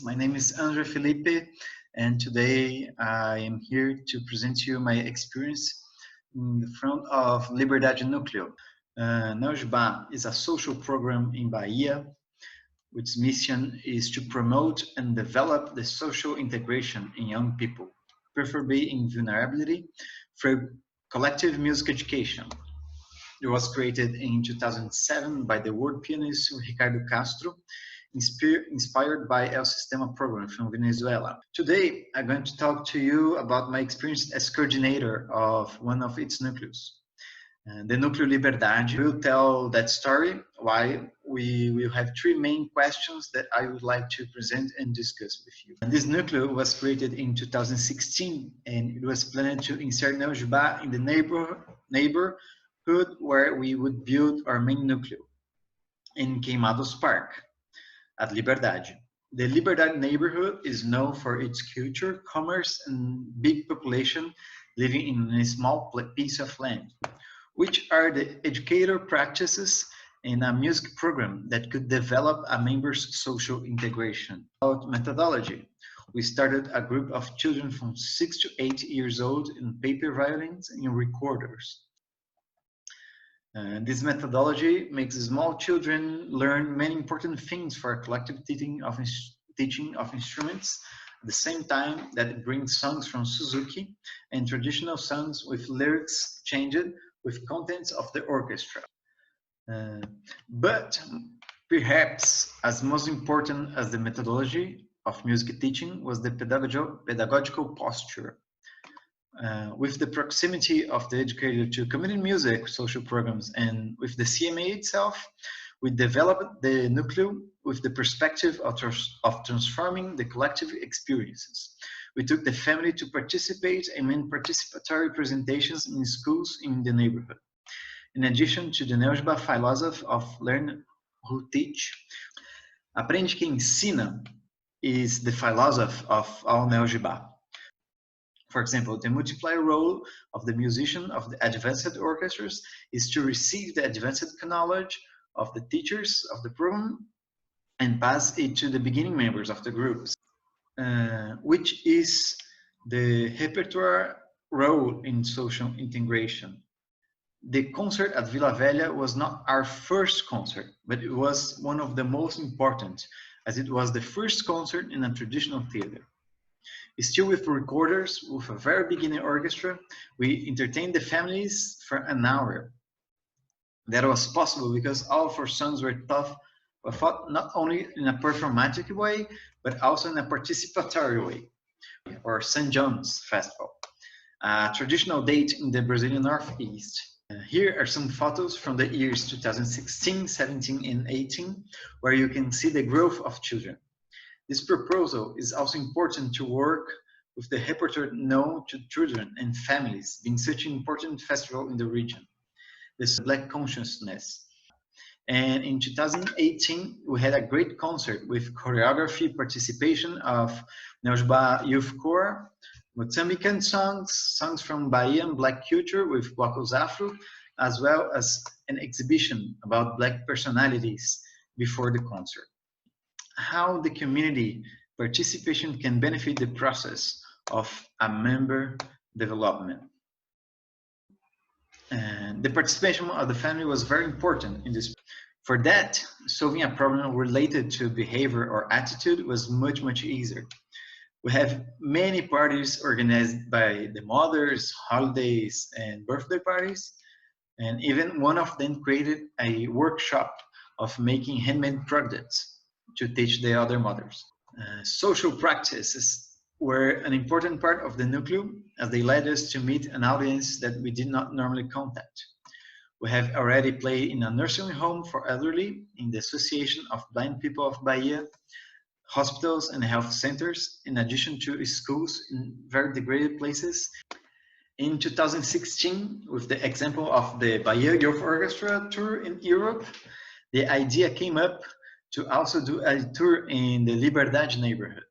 My name is Felipe, and today I am here to present to you my experience in the front of Liberdade Núcleo. Neujba is a social program in Bahia, which mission is to promote and develop the social integration in young people, preferably in vulnerability, through collective music education. It was created in 2007 by the world pianist Ricardo Castro, inspired by El Sistema program from Venezuela. Today, I'm going to talk to you about my experience as coordinator of one of its núcleos. The Núcleo Liberdade will tell that story, why we will have three main questions that I would like to present and discuss with you. And this núcleo was created in 2016, and it was planned to insert Neujba in the neighborhood where we would build our main núcleo in Queimados Park at Liberdade. The Liberdade neighborhood is known for its culture, commerce, and big population living in a small piece of land, which are the educator practices in a music program that could develop a member's social integration. About methodology, we started a group of children from 6 to 8 years old in paper violins and recorders. This methodology makes small children learn many important things for collective teaching of instruments, at the same time that it brings songs from Suzuki and traditional songs with lyrics changed with contents of the orchestra. But perhaps as most important as the methodology of music teaching was the pedagogical posture. With the proximity of the educator to community music, social programs, and with the CMA itself, we developed the núcleo with the perspective of transforming the collective experiences. We took the family to participate and made participatory presentations in schools in the neighborhood. In addition to the Neujba philosophy of learn who teach, aprende que ensina is the philosophy of all Neujba. For example, the multiplier role of the musician of the advanced orchestras is to receive the advanced knowledge of the teachers of the program and pass it to the beginning members of the groups, which is the repertoire role in social integration. The concert at Vila Velha was not our first concert, but it was one of the most important, as it was the first concert in a traditional theater. Still with recorders, with a very beginning orchestra, we entertained the families for an hour. That was possible because all of our songs were taught not only in a performatic way, but also in a participatory way, or St. John's Festival, a traditional date in the Brazilian Northeast. Here are some photos from the years 2016, 17, and 18, where you can see the growth of children. This proposal is also important to work with the repertoire known to children and families, being such an important festival in the region. This Black consciousness. And in 2018, we had a great concert with choreography participation of Neujba Youth Corps, Mozambican songs from Bahia and Black culture with Blocos Afro, as well as an exhibition about Black personalities before the concert. How the community participation can benefit the process of a member development. And the participation of the family was very important in this. For that, solving a problem related to behavior or attitude was much, much easier. We have many parties organized by the mothers, holidays, and birthday parties. And even one of them created a workshop of making handmade products to teach the other mothers. Social practices were an important part of the núcleo as they led us to meet an audience that we did not normally contact. We have already played in a nursing home for elderly, in the Association of Blind People of Bahia, hospitals and health centers, in addition to schools in very degraded places. In 2016, with the example of the Bahia Youth Orchestra tour in Europe, the idea came up to also do a tour in the Liberdade neighborhood.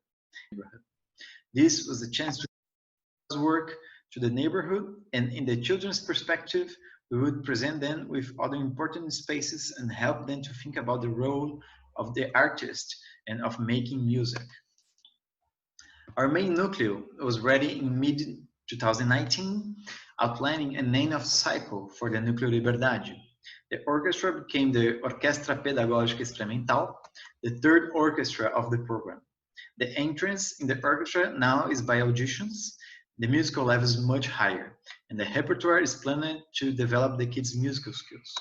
This was a chance to work to the neighborhood, and in the children's perspective, we would present them with other important spaces and help them to think about the role of the artist and of making music. Our main nucleo was ready in mid-2019, outlining an end-of cycle for the Núcleo Liberdade. The orchestra became the Orquestra Pedagógica Experimental, the third orchestra of the program. The entrance in the orchestra now is by auditions. The musical level is much higher, and the repertoire is planned to develop the kids' musical skills.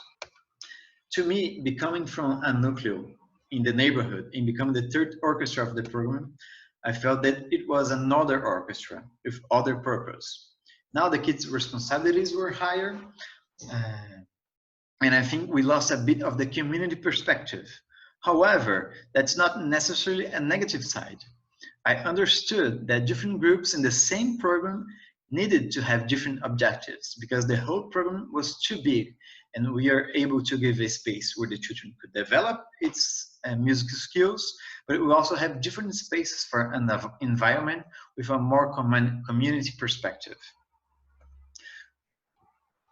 To me, becoming from a nucleo in the neighborhood and becoming the third orchestra of the program, I felt that it was another orchestra with other purpose. Now the kids' responsibilities were higher, uh, and I think we lost a bit of the community perspective. However, that's not necessarily a negative side. I understood that different groups in the same program needed to have different objectives because the whole program was too big, and we are able to give a space where the children could develop its music skills, but we also have different spaces for an environment with a more community perspective.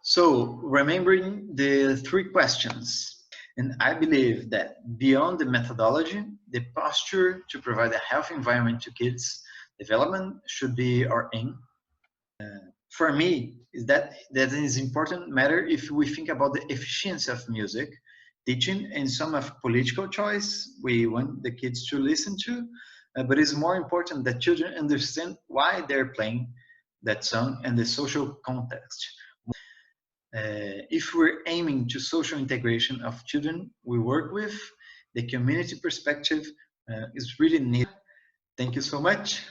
So, remembering the three questions, and I believe that beyond the methodology, the posture to provide a healthy environment to kids' development should be our aim. For me, that is important matter if we think about the efficiency of music teaching and some of political choice we want the kids to listen to, but it's more important that children understand why they're playing that song and the social context. If we're aiming to social integration of children we work with, the community perspective is really needed. Thank you so much.